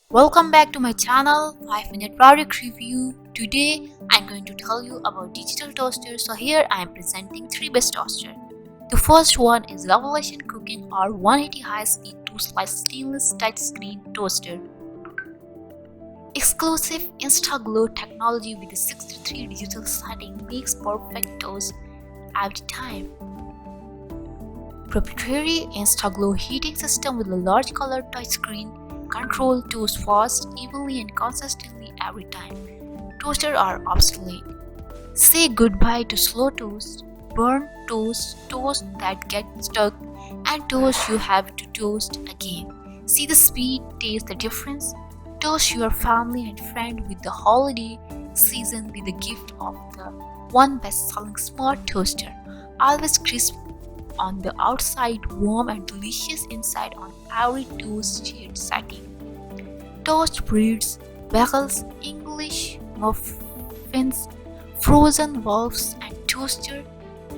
Welcome back to my channel 5-minute product review. Today I'm going to tell you about digital toaster. So here I am presenting 3 best toaster. The first one is Revolution Cooking or 180 high-speed 2-slice stainless touchscreen toaster. Exclusive InstaGlo technology with a 63 digital setting makes perfect toast every time. Proprietary InstaGlo heating system with a large color touchscreen control toast fast, evenly and consistently every time. Toasters are obsolete. Say goodbye to slow toast, burnt toast, toast that get stuck, and toast you have to toast again. See the speed, taste the difference. Toast your family and friend with the holiday season with the gift of the one best-selling smart toaster. Always crisp on the outside, warm and delicious inside on every toast shared setting. Toast breads, bagels, English muffins, frozen waffles and toaster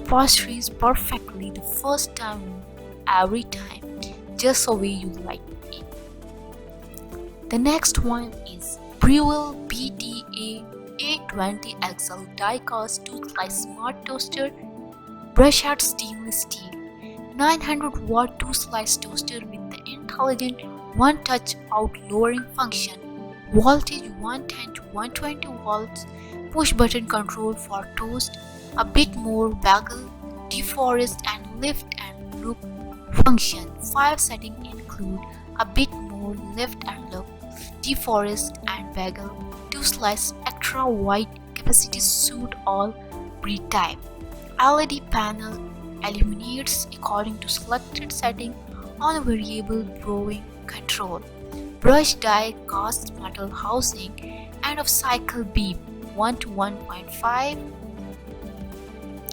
pastries perfectly the first time every time, just the way you like it. The next one is Breville BTA 820XL die-cast 2-slice smart toaster, brushed stainless steel, 900-watt 2-slice toaster with the intelligent one-touch out lowering function, voltage 110 to 120 volts, push button control for toast, a bit more bagel, deforest and lift and look function. 5 settings include a bit more lift and look, deforest and bagel, 2-slice extra wide capacity suit all breed type. LED panel illuminates according to selected setting on a variable brewing control. Brush die cast metal housing, end of cycle beam 1 to 1.5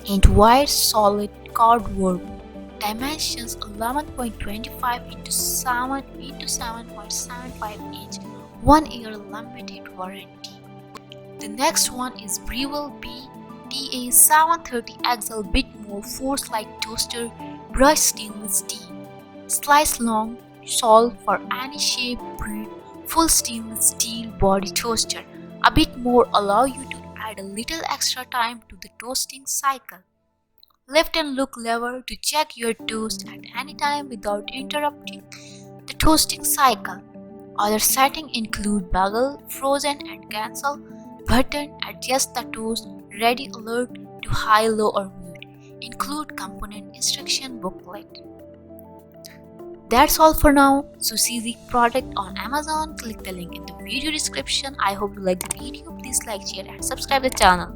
inch wide solid cardboard. Dimensions 11.25 into 7 into 7.75 inch. 1 year limited warranty. The next one is Breville BTA 730XL bit more force-like toaster, brushed stainless steel. Slice long, solve for any shape, breed, full stainless steel body toaster. A bit more allow you to add a little extra time to the toasting cycle. Lift and look lever to check your toast at any time without interrupting the toasting cycle. Other settings include bagel, frozen and cancel, button, adjust the toast, ready alert to high, low or mute. Include component instruction booklet. That's all for now. So see the product on Amazon. Click the link in the video description. I hope you like the video. Please like, share and subscribe the channel.